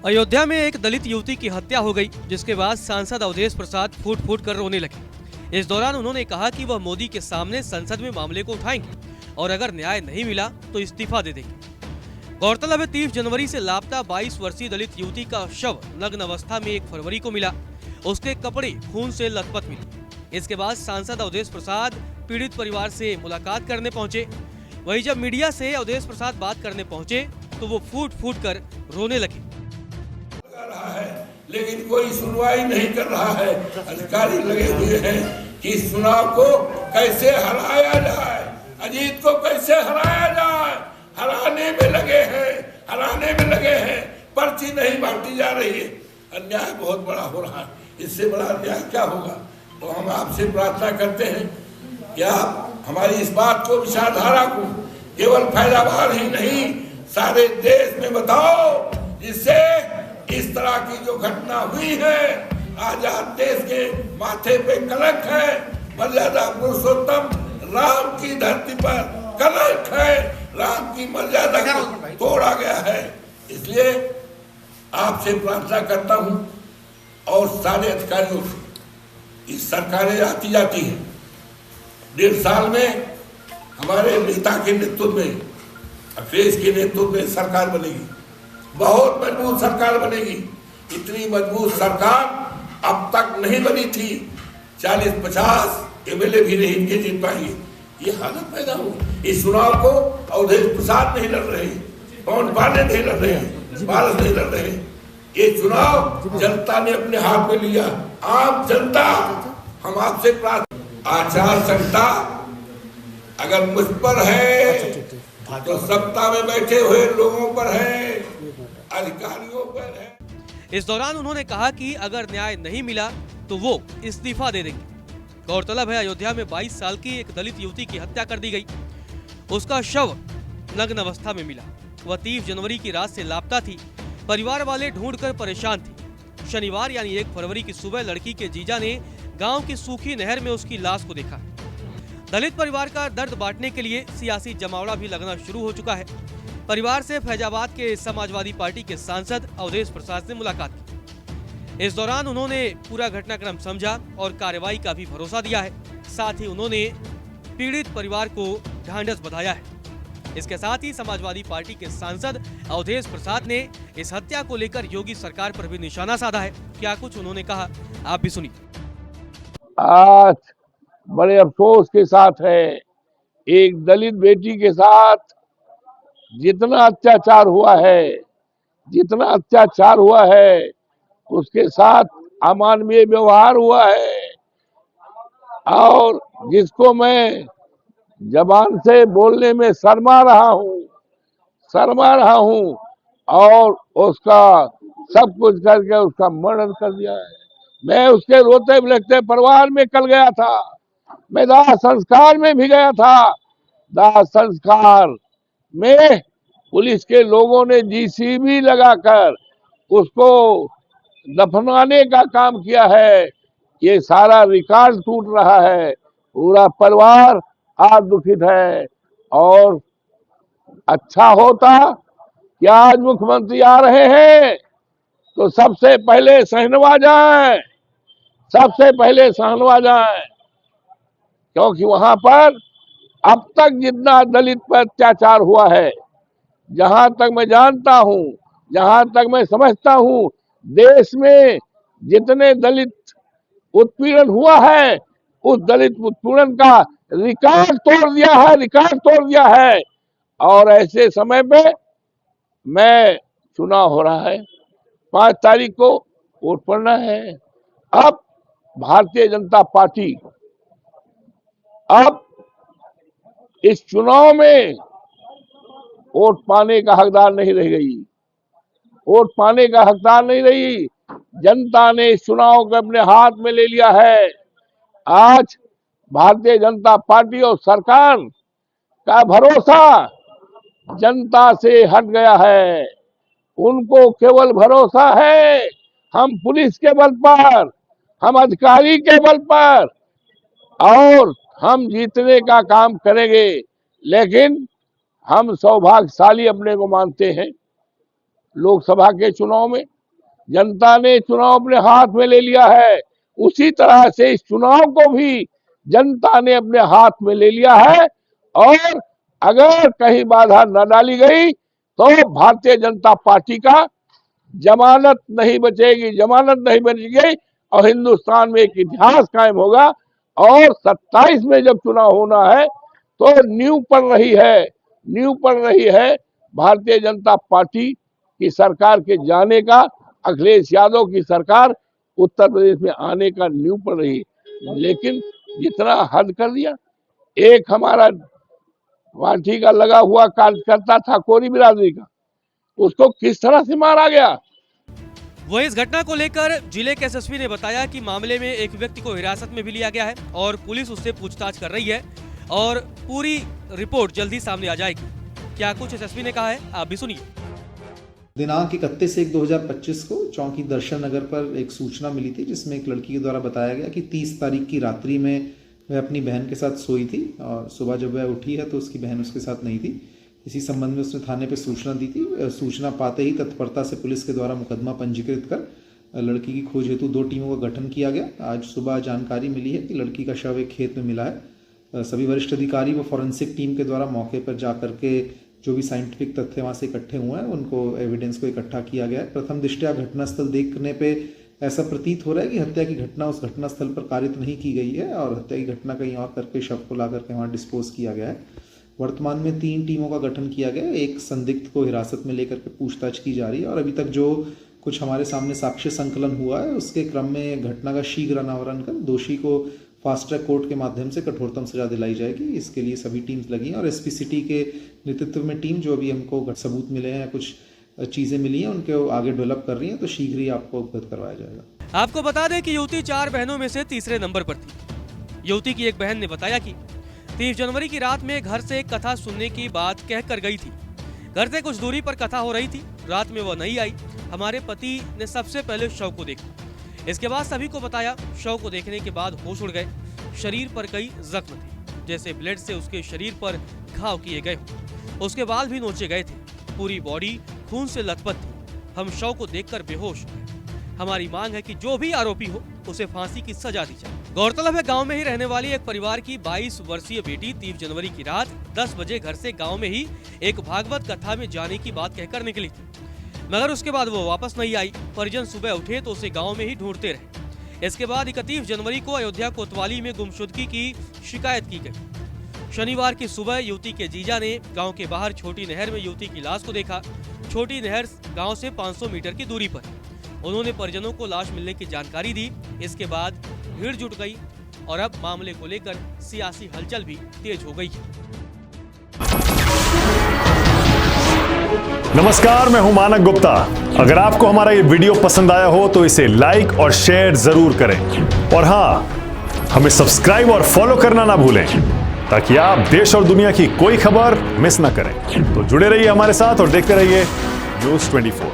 अयोध्या में एक दलित युवती की हत्या हो गई, जिसके बाद सांसद अवधेश प्रसाद फूट फूट कर रोने लगे। इस दौरान उन्होंने कहा कि वह मोदी के सामने संसद में मामले को उठाएंगे और अगर न्याय नहीं मिला तो इस्तीफा दे देंगे। गौरतलब है 30 जनवरी से लापता 22 वर्षीय दलित युवती का शव नग्न अवस्था में 1 फरवरी को मिला। उसके कपड़े खून से लथपथ मिले। इसके बाद सांसद अवधेश प्रसाद पीड़ित परिवार से मुलाकात करने पहुंचे। वहीं जब मीडिया से अवधेश प्रसाद बात करने पहुंचे तो वो फूट फूट कर रोने लगे। रहा है लेकिन कोई सुनवाई नहीं कर रहा है। अधिकारी लगे हुए हैं कि इस चुनाव को कैसे हराया जाए, अजीत को कैसे हराया जाए, हराने में लगे हैं। पर्ची नहीं बांटी जा रही है। अन्याय बहुत बड़ा हो रहा है। इससे बड़ा अन्याय क्या होगा? तो हम आपसे प्रार्थना करते हैं कि आप हमारी इस बात को, विचारधारा को केवल फैलावार ही नहीं सारे देश में बताओ, जिससे इस तरह की जो घटना हुई है, आजाद देश के माथे पे कलंक है। मर्यादा पुरुषोत्तम राम की धरती पर कलंक है। राम की मर्यादा को तोड़ा गया है। इसलिए आपसे प्रार्थना करता हूं और सारे अधिकारियों से, इस सरकारें आती जाती हैं, 1.5 साल में हमारे नेता के नेतृत्व में, अखिलेश के नेतृत्व में सरकार बनेगी। बहुत मजबूत सरकार बनेगी। इतनी मजबूत सरकार अब तक नहीं बनी थी। 40-50 एमएलए भी नहीं इनके जीत पाएंगे। ये हालत पैदा हुई। इस चुनाव को अवधेश प्रसाद नहीं लड़ रहे, पवन पांडे नहीं लड़ रहे, पारस नहीं लड़ रहे। ये चुनाव जनता ने अपने हाथ में लिया। आम जनता, हम आपसे प्रार्थना, आचार संहिता अगर मुझ पर है तो सत्ता में बैठे हुए लोगों पर है, अधिकारियों पर है। इस दौरान उन्होंने कहा कि अगर न्याय नहीं मिला तो वो इस्तीफा दे देंगे। गौरतलब है अयोध्या में 22 साल की एक दलित युवती की हत्या कर दी गई। उसका शव नग्न अवस्था में मिला। वह 30 जनवरी की रात से लापता थी। परिवार वाले ढूंढकर परेशान थे। शनिवार यानी 1 फरवरी की सुबह लड़की के जीजा ने गांव की सूखी नहर में उसकी लाश को देखा। दलित परिवार का दर्द बांटने के लिए सियासी जमावड़ा भी लगना शुरू हो चुका है। परिवार से फैजाबाद के समाजवादी पार्टी के सांसद अवधेश प्रसाद से मुलाकात की। इस दौरान उन्होंने पूरा घटनाक्रम समझा और कार्रवाई का भी भरोसा दिया है। साथ ही उन्होंने पीड़ित परिवार को ढांढस बंधाया है। इसके साथ ही समाजवादी पार्टी के सांसद अवधेश प्रसाद ने इस हत्या को लेकर योगी सरकार पर भी निशाना साधा है। क्या कुछ उन्होंने कहा, आप भी सुनिए। आज बड़े अफसोस के साथ है, एक दलित बेटी के साथ जितना अत्याचार हुआ है, उसके साथ अमानवीय व्यवहार हुआ है और जिसको मैं जबान से बोलने में शर्मा रहा हूं और उसका सब कुछ करके उसका मर्डर कर दिया है। मैं उसके रोते बिलखते परिवार में कल गया था। मैं दाह संस्कार में भी गया था। दाह संस्कार में पुलिस के लोगों ने जीसीबी लगाकर उसको दफनाने का काम किया है। ये सारा रिकॉर्ड टूट रहा है। पूरा परिवार आज दुखित है। और अच्छा होता कि आज मुख्यमंत्री आ रहे हैं तो सबसे पहले सहनवा जाए, क्योंकि वहां पर अब तक जितना दलित पर अत्याचार हुआ है, जहां तक मैं जानता हूं, जहां तक मैं समझता हूं, देश में जितने दलित उत्पीड़न हुआ है, उस दलित उत्पीड़न का रिकॉर्ड तोड़ दिया है। और ऐसे समय पे मैं चुनाव हो रहा है, 5 तारीख को वोट पड़ना है। अब भारतीय जनता पार्टी अब इस चुनाव में वोट पाने का हकदार नहीं रही। जनता ने इस चुनाव को अपने हाथ में ले लिया है। आज भारतीय जनता पार्टी और सरकार का भरोसा जनता से हट गया है। उनको केवल भरोसा है हम पुलिस के बल पर, हम अधिकारी के बल पर, और हम जीतने का काम करेंगे। लेकिन हम सौभाग्यशाली अपने को मानते हैं। लोकसभा के चुनाव में जनता ने चुनाव अपने हाथ में ले लिया है, उसी तरह से इस चुनाव को भी जनता ने अपने हाथ में ले लिया है। और अगर कहीं बाधा न डाली गई तो भारतीय जनता पार्टी का जमानत नहीं बचेगी और हिंदुस्तान में एक इतिहास कायम होगा। और 27 में जब चुनाव होना है तो नींव पड़ रही है भारतीय जनता पार्टी की सरकार के जाने का, अखिलेश यादव की सरकार उत्तर प्रदेश में आने का नींव पड़ रही है। लेकिन जितना हद कर दिया, एक हमारा पार्टी का लगा हुआ कार्यकर्ता था कोरी बिरादरी का, उसको किस तरह से मारा गया। वहीं इस घटना को लेकर जिले के एसएसपी ने बताया कि मामले में एक व्यक्ति को हिरासत में भी लिया गया है और पुलिस उससे पूछताछ कर रही है और पूरी रिपोर्ट जल्दी सामने आ जाएगी। क्या कुछ एसएसपी ने कहा है, आप भी सुनिए। दिनांक 31/1/2025 को चौकी दर्शन नगर पर एक सूचना मिली थी, जिसमें एक लड़की के द्वारा बताया गया कि 30 तारीख की रात्रि में वह अपनी बहन के साथ सोई थी और सुबह जब वह उठी है तो उसकी बहन उसके साथ नहीं थी। इसी संबंध में उसने थाने पर सूचना दी थी। सूचना पाते ही तत्परता से पुलिस के द्वारा मुकदमा पंजीकृत कर लड़की की खोज हेतु 2 टीमों का गठन किया गया। आज सुबह जानकारी मिली है कि लड़की का शव एक खेत में मिला है। सभी वरिष्ठ अधिकारी व फॉरेंसिक टीम के द्वारा मौके पर जाकर के जो भी साइंटिफिक तथ्य वहाँ से इकट्ठे हुए हैं उनको एविडेंस को इकट्ठा किया गया है। प्रथम दृष्टया घटनास्थल देखने पे ऐसा प्रतीत हो रहा है कि हत्या की घटना उस घटनास्थल पर कारित नहीं की गई है और हत्या की घटना कहीं और करके शव को ला करके वहाँ डिस्पोज किया गया है। वर्तमान में 3 टीमों का गठन किया गया है। एक संदिग्ध को हिरासत में लेकर के पूछताछ की जा रही है और अभी तक जो कुछ हमारे सामने साक्ष्य संकलन हुआ है उसके क्रम में घटना का शीघ्र अनावरण कर दोषी को फास्ट ट्रैक कोर्ट के माध्यम से कठोरतम सजा दिलाई जाएगी। इसके लिए सभी टीम्स लगी हैं और एसपी सिटी के नेतृत्व में टीम जो अभी हमको सबूत मिले हैं, कुछ चीज़ें मिली हैं, उनके आगे डेवलप कर रही हैं, तो शीघ्र ही आपको अवगत करवाया जाएगा। आपको बता दें कि युवती 4 बहनों में से तीसरे नंबर पर थी। युवती की एक बहन ने बताया कि 30 जनवरी की रात में घर से कथा सुनने की बात कहकर गई थी। घर से कुछ दूरी पर कथा हो रही थी। रात में वह नहीं आई। हमारे पति ने सबसे पहले शव को देखा। इसके बाद सभी को बताया। शव को देखने के बाद होश उड़ गए। शरीर पर कई जख्म थे, जैसे ब्लेड से उसके शरीर पर घाव किए गए। उसके बाल भी नोचे गए थे। पूरी बॉडी खून से लथपथ थी। हम शव को देखकर बेहोश हो गए। हमारी मांग है कि जो भी आरोपी हो उसे फांसी की सजा दी जाए। गौरतलब है, गांव में ही रहने वाली एक परिवार की 22 वर्षीय बेटी 30 जनवरी की रात 10 बजे घर से गांव में ही एक भागवत कथा में जाने की बात कहकर निकली थी, मगर उसके बाद वो वापस नहीं आई। परिजन सुबह उठे तो उसे गांव में ही ढूंढते रहे। इसके बाद 31 जनवरी को अयोध्या कोतवाली में गुमशुदगी की शिकायत की गई। शनिवार की सुबह युवती के जीजा ने गांव के बाहर छोटी नहर में युवती की लाश को देखा। छोटी नहर गांव से 500 मीटर की दूरी पर। उन्होंने परिजनों को लाश मिलने की जानकारी दी। इसके बाद भीड़ जुट गई और अब मामले को लेकर सियासी हलचल भी तेज हो गई है। नमस्कार, मैं हूं मानक गुप्ता। अगर आपको हमारा ये वीडियो पसंद आया हो तो इसे लाइक और शेयर जरूर करें और हाँ, हमें सब्सक्राइब और फॉलो करना ना भूलें ताकि आप देश और दुनिया की कोई खबर मिस ना करें। तो जुड़े रहिए हमारे साथ और देखते रहिए News 24।